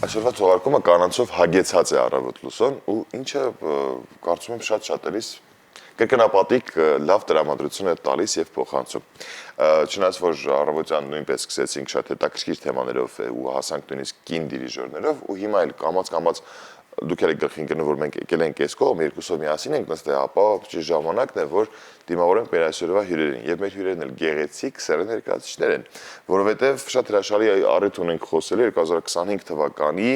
Այսօրվա թողարկումը կանանցով հագեցած է Առավոտ լուսոն ու ինչը կարծում եմ շատ շատերիս կրկնապատիկ լավ տրամադրություն է տալիս եւ փոխանցում։ Չնայած որ առավոտյան նույնպես սկսեցինք շատ հետաքրքիր թեմաներով ու հասանք նույնիսկ կին դիրիժորներով ու հիմա էլ կամաց դուք եք գլխին գնում որ մենք եկել ենք այս կողմ երկուսով միասին ենք նստել, ապա ճիշտ ժամանակն է որ դիմավորենք մեր այսօրվա հյուրերին եւ մեր հյուրերն էլ գեղեցիկ սեռ ներկայացուցիչներ են, որովհետեւ շատ հրաշալի առիթ ունենք խոսելու 2025 թվականի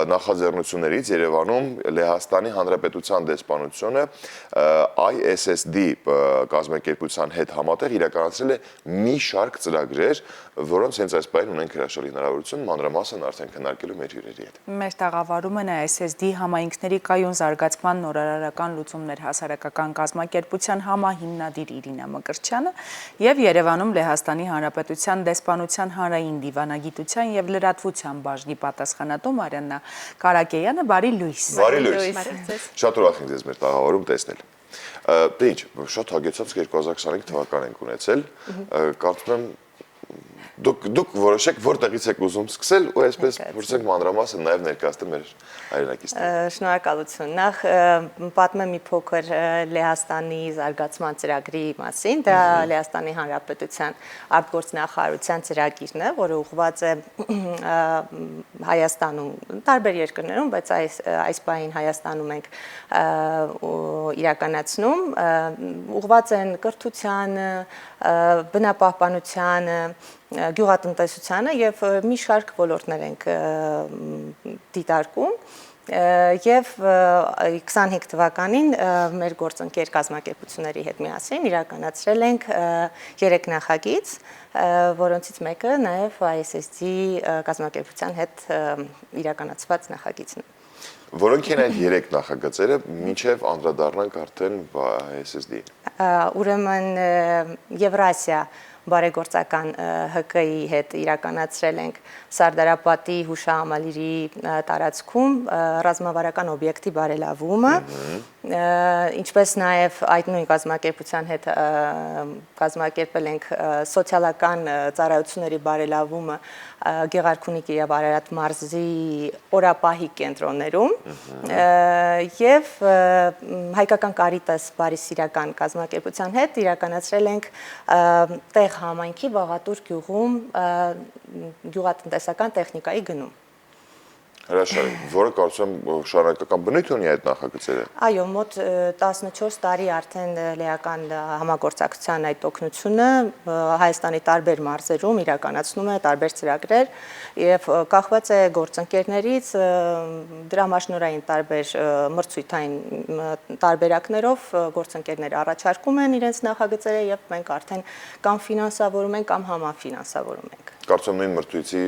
նախաձեռնություններից Երևանում Լեհաստանի Հանրապետության դեսպանությունը ISSD կազմակերպության հետ համատեղ իրականացրել է մի շարք ծրագրեր, որոնց հենց այս պահին ունենք հրաշալի հնարավորություն մանրամասն արդեն քննարկելու մեր հյուրերի հետ։ Մեր տաղավարում են ISSD համայնքների կայուն զարգացման նորարարական լուծումներ հասարակական կազմակերպության համահիմնադիր Իրինա Մկրտչյանը եւ Երևանում Լեհաստանի Հանրապետության դեսպանության հանրային դիվանագիտության եւ լրատվության բաժնի պատասխանատու Մարիաննա Կարակեյանը, բարի լույս։ Բարի լույս։ Շատ ուրախ ենք ձեզ մեր տաղավարում տեսնել։ Դե ինչ, շատ հագեցած 2025 թվական ենք ունեցել, կարծում եմ դուք որոշեք որտեղից եք ուզում սկսել ու այսպես փորձենք մանրամասն նաև ներկայացնել մեր հայրենակիցներին։ Շնորհակալություն։ Նախ պատմեմ մի փոքր Լեհաստանի զարգացման ծրագրի մասին։ Դա Լեհաստանի Հանրապետության արտգործնախարարության ծրագիրն է, որը ուղղված է Հայաստանում, տարբեր երկրներում, բայց այս պահին Հայաստանում ենք իրականացնում, ուղղված են կրթությանը, բնապահպանությանը, գյուղատնտեսությանը եւ մի շարք ոլորտներ ենք դիտարկում եւ 25 թվականին մեր գործընկեր կազմակերպությունների հետ միասին իրականացրել ենք 3 նախագիծ, որոնցից մեկը նաեւ ISSD կազմակերպության հետ իրականացված նախագիծն է։ Որոնք են այդ 3 նախագծերը, մինչև անդրադառնանք արդեն ISSD-ին։ Ուրեմն Եվրասիա բարեգործական ՀԿ-ի հետ իրականացրել ենք Սարդարապատի հուշահամալիրի տարածքում ռազմավարական օբյեկտի բարելավումը, ինչպես նաև այդ նույն կազմակերպության հետ կազմակերպել ենք սոցիալական ծառայությունների բարելավումը Գեղարքունիքի եւ Արարատ մարզի օրապահի կենտրոններում եւ հայկական Կարիտաս բարիսիրական կազմակերպության հետ իրականացրել ենք տեղ համայնքի Վաղատուր գյուղում գյուղատնտեսական տեխնիկայի գնում։ Հրաշալի, որը կարծում եմ շարունակական բնույթ ունի այդ նախագծերը։ Այո, մոտ 14 տարի արդեն լեհական համագործակցության այդ օգնությունը Հայաստանի տարբեր մարզերում իրականացնում է տարբեր ծրագրեր եւ կախված է գործընկերներից դրամաշնորհային տարբեր մրցույթային տարբերակներով գործընկերները առաջարկում են իրենց նախագծերը եւ մենք արդեն կամ ֆինանսավորում ենք կամ համաֆինանսավորում ենք։ Կարծում նույն մրցույթի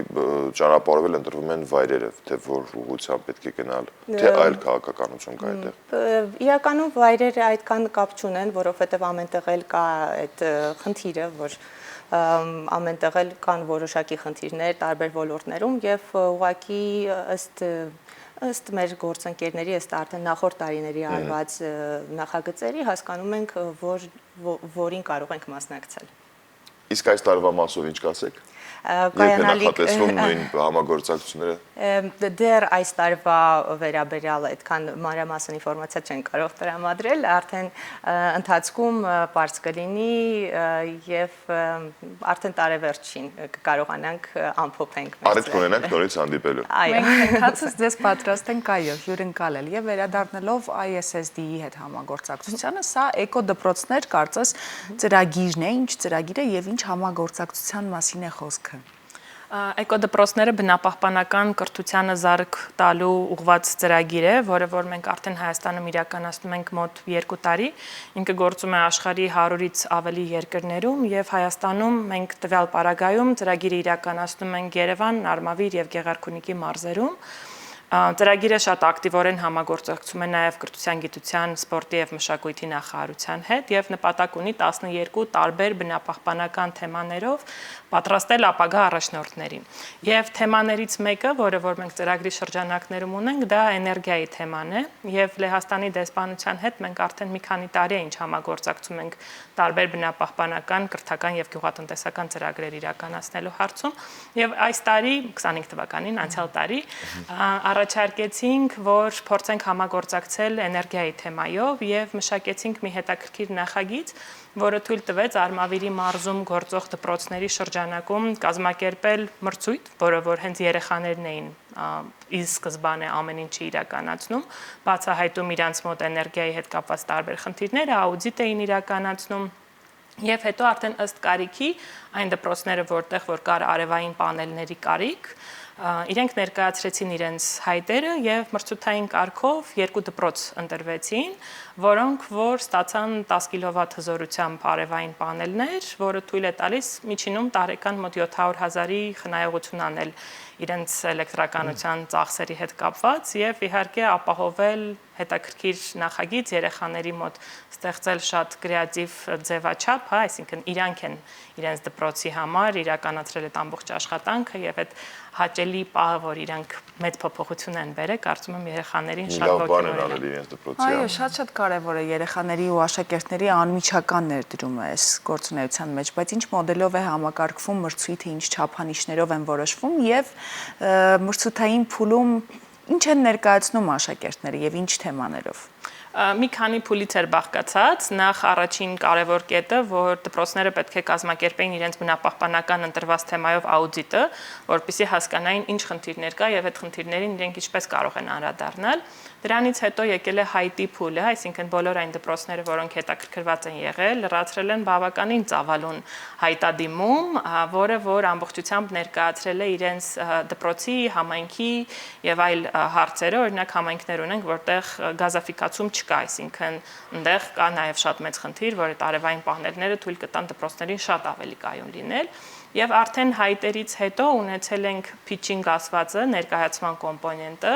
ճանապարհով ընտրվում են վայրերը, թե որ ուղղությամբ պետք է գնալ, թե այլ քաղաքականություն կա այդտեղ։ Իրականում վայրերը այդքան կապ չունեն, որովհետև ամենտեղ էլ կա այդ խնդիրը, որ ամենտեղ էլ կան որոշակի խնդիրներ տարբեր ոլորտներում եւ ուղղակի ըստ մեր գործընկերների, ըստ արդեն նախորդ տարիների արված նախագծերի հասկանում ենք, որին կարող ենք մասնակցել։ Իսկ այս տարվա մասով ինչ կասեք։ Երբ նախատեսվում նույն համագործակցությունները։ Դեռ այս տարվա վերաբերյալ այդքան մանրամասն ինֆորմացիա չեն կարող տրամադրել, արդեն ընթացքում պարզ կլինի եւ արդեն տարեվերջին կկարողանանք ամփոփենք։ Առիթ կունենանք նորից հանդիպելու։ Մենք ընթացից ձեզ պատրաստ ենք այո հյուրընկալել եւ վերադառնալով ISSD-ի հետ համագործակցությանը, սա էկոդպրոցներ կարծես ծրագիրն է, ինչ ծրագիր է եւ ինչ համագործակցության մասին է խոսքը։ Էկոդպրոցները բնապահպանական կրթությանը զարկ տալու ուղղված ծրագիր է, որը որ մենք արդեն Հայաստանում իրականացնում ենք մոտ 2 տարի, ինքը գործում է աշխարհի 100-ից ավելի երկրներում եւ Հայաստանում մենք տվյալ պարագայում ծրագիրը իրականացնում ենք Երևան, Նարմավիր եւ Գեղարքունիքի մարզերում։ Ծրագիրը շատ ակտիվորեն համագործակցում է նաև կրթության, գիտության, սպորտի եւ մշակույթի նախարարության հետ եւ նպատակ ունի 12 տարբեր բնապահպանական թեմաներով պատրաստել ապագա առաջնորդներին։ Եվ թեմաներից մեկը, որը որ մենք ծրագրի շրջանակներում ունենք, դա էներգիայի թեման է եւ Լեհաստանի դեսպանության հետ մենք արդեն մի քանի տարի է ինչ համագործակցում ենք տարբեր բնապահպանական, կրթական եւ գյուղատնտեսական ծրագրեր իրականացնելու հարցում եւ այս տարի 25 թվականին անցյալ տարի առաջարկեցինք, որ փորձենք համագործակցել էներգիայի թեմայով եւ մշակեցինք մի հետաքրքիր նախագիծ, որը թույլ տվեց Արմավիրի մարզում գործող դպրոցների շրջանակում կազմակերպել մրցույթ, որը որ հենց երեխաներն էին ի սկզբանե ամեն ինչը իրականացնում, բացահայտում իրանց մոտ էներգիայի հետ կապված տարբեր խնդիրները, աուդիտ էին իրականացնում եւ հետո արդեն ըստ կարիքի այն դպրոցները, որտեղ որ կար արևային պանելների կարիք, իրենք ներկայացրեցին իրենց հայտերը եւ մրցութային կարգով երկու դպրոց ընտրվեցին, որոնք որ ստացան 10 կիլովատ հզորությամբ արևային պանելներ, որը թույլ է տալիս միջինում տարեկան մոտ 700,000-ի խնայողություն անել իրենց էլեկտրականության ծախսերի հետ կապված եւ իհարկե ապահովել հետաքրքիր նախագիծ երեխաների մոտ ստեղծել շատ կրեատիվ ձևաչափ, հա, այսինքն իրանք են իրենց դպրոցի համար իրականացրել այդ ամբողջ աշխատանքը եւ այդ հաճելի պահը, որ իրանք մեծ փոփոխություն են բերել, կարծում եմ երեխաներին շատ ոգևորել է իրենց դպրոցի համար։ Այո, շատ կարևոր է երեխաների ու աշակերտների անմիջական ներդրումը այս գործունեության մեջ, բայց ինչ մոդելով է համակարգվում մրցույթը, ինչ չափանիշներով են որոշվում եւ մրցութային փուլում ինչ են ներկայացնում աշակերտները եւ ինչ թեմաներով։ Մի քանի փուլից էր բաղկացած, նախ առաջին կարևոր կետը, որ դպրոցները պետք է կազմակերպեին իրենց բնապահպանական ընտրված թեմայով աուդիտը, որպեսզի հասկանային ինչ խնդիրներ կա եւ այդ խնդիրներին իրենք ինչպես կարող են անդրադառնալ։ Դրանից հետո եկել է հայտի փուլը, այսինքն բոլոր այն դպրոցները, որոնք հետաքրքրված են եղել, լրացրել են բավականին ծավալուն հայտադիմում, որը որ ամբողջությամբ ներկայացրել է իրենց դպրոցի, համայնքի եւ այլ հարցերը, օրինակ համայնքներ ունենք, որտեղ գազաֆիկացում չկա, այսինքն այնտեղ կա նաև շատ մեծ խնդիր, որ այդ արևային պանելները թույլ կտան դպրոցներին շատ ավելի կայուն լինել եւ արդեն հայտերից հետո ունեցել ենք pitching ասվածը, ներկայացման կոմպոնենտը,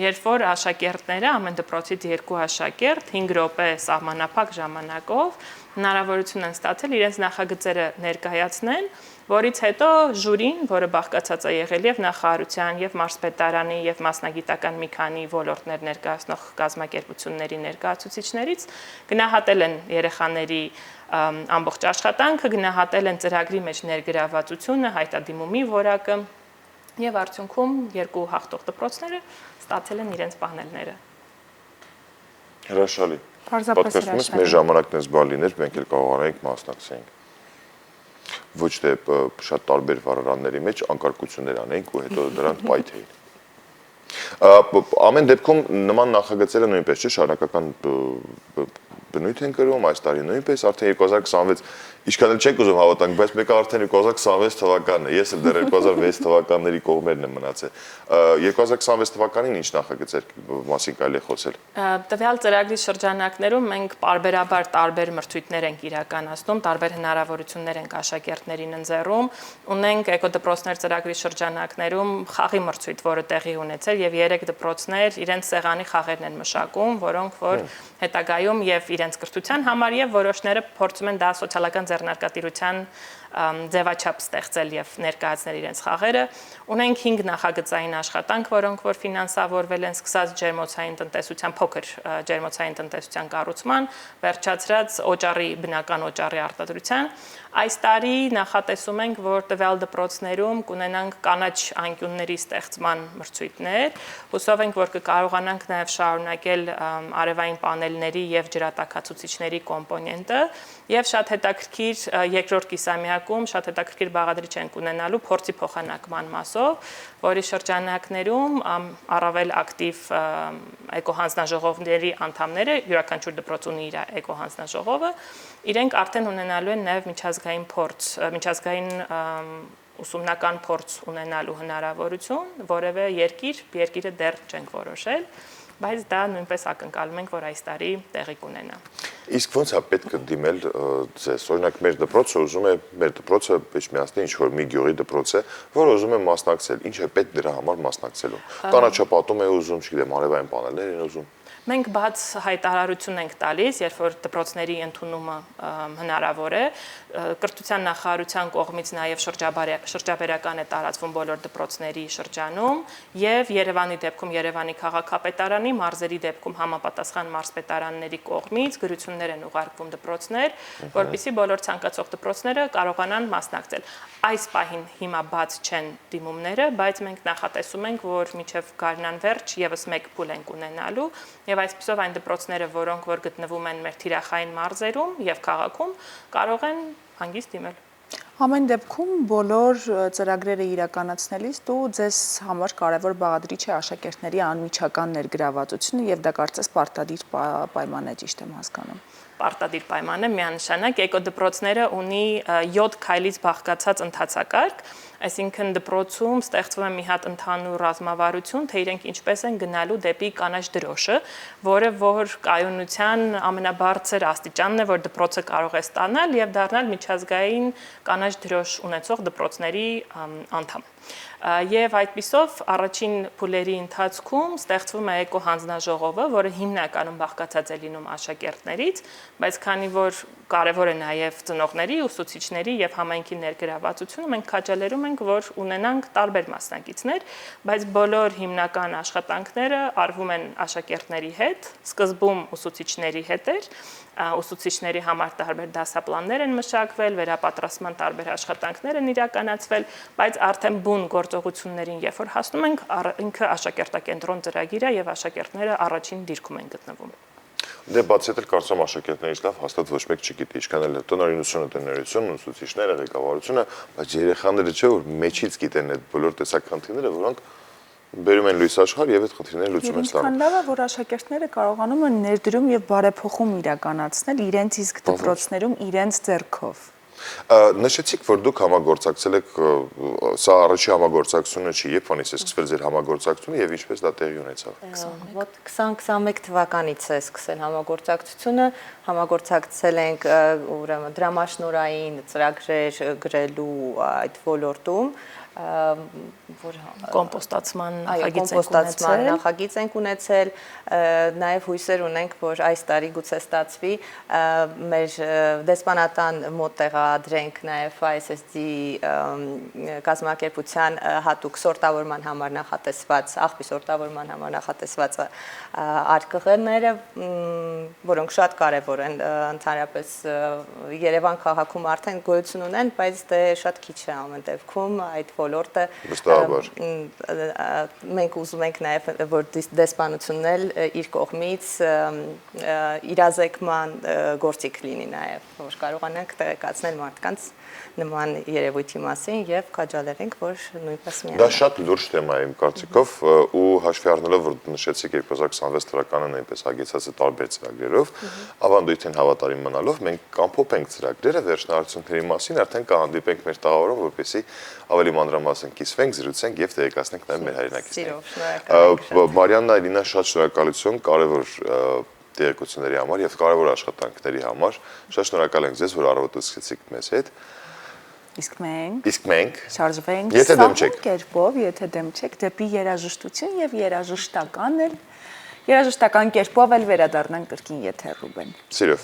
երբ որ աշակերտները ամեն դպրոցից 2 աշակերտ 5 րոպե սահմանափակ ժամանակով հնարավորություն են ստացել իրենց նախագծերը ներկայացնեն, որից հետո ժյուրին, որը բաղկացած է եղել եւ նախարարության, եւ մարզպետարանի, եւ մասնագիտական մի քանի ոլորտներ ներկայացնող կազմակերպությունների ներկայացուցիչներից գնահատել են երեխաների ամբողջ աշխատանքը, գնահատել են ծրագրի մեջ ներգրավվածությունը, հայտադիմումի որակը եւ արդյունքում երկու հաղթող դպրոցները ստացել են իրենց պանելները։ Հրաշալի։ Պարզապես հրաշալի։ Մեր ժամանակն էս բան լիներ, մենք էլ կարողանայինք մասնակցենք։ Ոչ թե շատ տարբեր վարարանների մեջ անկարգություններ անենք ու հետո դրանք պայթեին։ Ամեն դեպքում նման նախագծերը նույնպես չէ, շարունակական բնույթ են կրում, այս տարի նույնպես արդեն 2026 ինչքան էլ չենք ուզում հավատանք, բայց մեկը արդեն 2026 թվականն է, ես էլ դեռ 2006 թվականների կողմերն եմ մնացել։ 2026 թվականին ինչ նախագծեր մասին կարելի է խոսել։ Տվյալ ծրագրի շրջանակներում մենք պարբերաբար տարբեր մրցույթներ ենք իրականացնում, տարբեր հնարավորություններ ենք աշակերտներին ընձեռում, ունենք էկոդպրոցներ ծրագրի շրջանակներում խաղի մրցույթ, որը տեղի ունեցել եւ 3 դպրոցներ իրենց սեղանի խաղերն են մշակում, որոնք որ հետագայում եւ իրենց կրթության համար եւ որոշները փորձում են դա սոցիալական ձեռնարկատիրության ձևաչափ ստեղծել եւ ներկայացնել իրենց խաղերը։ Ունենք 5 նախագծային աշխատանք, որոնք որ ֆինանսավորվել են սկսած ջերմոցային տնտեսության փոքր ջերմոցային տնտեսության կառուցման, վերջացրած օճառի բնական օճառի արտադրության։ Այս տարի նախատեսում ենք, որ տվյալ դպրոցներում կունենանք կանաչ անկյունների ստեղծման մրցույթներ, հուսով ենք, որ կկարողանանք նաև շարունակել արևային պանելների եւ ջրատաքացուցիչների կոմպոնենտը եւ շատ հետաքրքիր երկրորդ կիսամյակում շատ հետաքրքիր բաղադրիչ ենք ունենալու փորձի փոխանակման մասով, որի շրջանակներում առավել ակտիվ էկոհանձնաժողովների անդամները, յուրաքանչյուր դպրոց ունի իր էկոհանձնաժողովը, իրենք արդեն ունենալու են նաև միջազգային փորձ, միջազգային ուսումնական փորձ ունենալու հնարավորություն, որևէ երկիրը դեռ չենք որոշել, բայց դա նույնպես ակնկալում ենք, որ այս տարի տեղի կունենա։ Իսկ ո՞նց է պետք է դիմել ձեզ։ Օրինակ մեր դպրոցը ուզում է, մեր դպրոցը Պեչմիածնի ինչ որ մի գյուղի դպրոց է, որ ուզում է մասնակցել։ Ինչ է պետք դրա համար մասնակցելու։ Կանաչապատում է ուզում, չգիտեմ, արևային պանելներ են ուզում։ Մենք բաց հայտարարություն ենք տալիս, երբ որ դպրոցների ընդունումը հնարավոր է, կրթության նախարարության կողմից նաև շրջաբերական է տարածվում բոլոր դպրոցների շրջանում եւ Երևանի դեպքում Երևանի քաղաքապետարանի, մարզերի դեպքում համապատասխան մարզպետարանների կողմից գրություններ են ուղարկվում դպրոցներ, որպեսզի բոլոր ցանկացող դպրոցները կարողանան մասնակցել։ Այս պահին հիմա բաց չեն դիմումները, բայց մենք նախատեսում ենք, որ մինչև գարնան վերջ եւս մեկ փուլ ենք ունենալու եւ այսպիսով այն դպրոցները, որոնք որ գտնվում են մեր թիրախային մարզերում եւ քաղաքում, կարող են հանգիստ դիմել։ Ամեն դեպքում բոլոր ծրագրերը իրականացնելիս դու ձեզ համար կարևոր բաղադրիչ է աշակերտների անմիջական ներգրավվածությունը եւ դա կարծես պարտադիր պայման է, ճիշտ եմ հասկանում։ Պարտադիր պայման է միանշանակ էկոդպրոցները ունի 7 քայլից բաղկացած ընթացակարգ, այսինքն դպրոցում ստեղծվում է մի հատ ընդհանուր ռազմավարություն, թե իրենք ինչպես են գնալու դեպի կանաչ դրոշը, որը որ կայունության ամենաբարձր աստիճանն է, որ դպրոցը կարող է ստանալ եւ դառնալ միջազգային կանաչ դրոշ ունեցող դպրոցների անդամ։ Եվ այդպիսով առաջին փուլերի ընթացքում ստեղծվում է էկոհանձնաժողովը, որը հիմնականում բաղկացած է լինում աշակերտներից, բայց քանի որ կարևոր է նաև ծնողների, ուսուցիչների եւ համայնքի ներգրավվածությունը, մենք քաջալերում ենք, որ ունենանք տարբեր մասնակիցներ, բայց բոլոր հիմնական աշխատանքները արվում են աշակերտների հետ, սկզբում ուսուցիչների հետ էր, ուսուցիչների համար տարբեր դասապլաններ են մշակվել, վերապատրաստման տարբեր աշխատանքներ են իրականացվել, բայց արդեն բուն գործողություններին երբ որ հասնում ենք, ինքը աշակերտակենտրոն ծրագիր է եւ աշակերտները առաջին դիրքում են գտնվում։ Դե բացի այդ կարծում աշակերտներից լավ հաստատ ոչ մեկ չգիտի, ինչքան էլ տնօրինությունը, ուսուցիչները, ղեկավարությունը, բայց երեխաները չէ որ մեջից գիտեն այդ բոլոր տեսակ խնդիրները, որոնք բերում են լույս աշխարհ եւ այդ խնդիրները լուծում են ստանում։ Ինչքան լավ է, որ աշակերտները կարողանում են ներդրում եւ բարեփոխում իրականացնել իրենց իսկ դպրոցներում իրենց ձեռքով։ Նշեցիք, որ դուք համագործակցել եք, սա առաջի համագործակցությունը չի, երբ անից է սկսվել ձեր համագործակցությունը եւ ինչպես դա տեղի ունեցավ։ Մոտ 2021 թվականից է սկսել համագործակցությունը, համագործակցել ենք ուրեմն դրամաշնորհային ծրագրեր գրելու այդ ոլորտում, որ կոմպոստացման նախագիծ ենք ունեցել, նաև հույսեր ունենք, որ այս տարի գուցե ստացվի մեր դեսպանատան մոտ տեղադրենք նաև ISSD կազմակերպության հատուկ սորտավորման համար նախատեսված, աղբի սորտավորման համար նախատեսված արկղները, որոնք շատ կարևոր են, ընդհանրապես Երևան քաղաքում արդեն գոյություն ունեն, բայց դե շատ քիչ է ամեն դեպքում այդ ոլորտը մենք ուզում ենք նաև որ դեսպանությունն էլ իր կողմից իրազեկման գործիք լինի նաև որ կարողանանք տեղեկացնել մարդկանց նման երևույթի մասին եւ քաջալերենք որ նույնպես միանան։ Դա շատ լուրջ թեմա է իմ կարծիքով ու հաշվի առնելով որ նշեցիք 2026 թվականը նույնպես հագեցած է տարբեր ծրագրերով, ավանդույթին հավատարիմ մնալով մենք կամփոփենք ծրագրերը վերջնահարցությունների մասին արդեն կհանդիպենք մեր տաղավարում, որպեսզի ավելի մանրամասն կիսվենք, զրուցենք եւ տեղեկացնենք նաեւ մեր հայրենակիցներին։ Մարիաննա, Էլինա, շատ շնորհակալություն, կարևոր տեղեկությունների համար եւ կարևոր աշխատանքների համար։ Շատ շնորհակալ ենք ձեզ, որ առավոտը սկսեցիք մեզ հետ։ Իսկ մենք շարժվենք սահուն կերպով, եթե դեմ չեք, դեպի երաժշտություն եւ երաժշտական կերպով էլ վերադառնանք կրկին եթեր Ռուբեն։ Սիրով։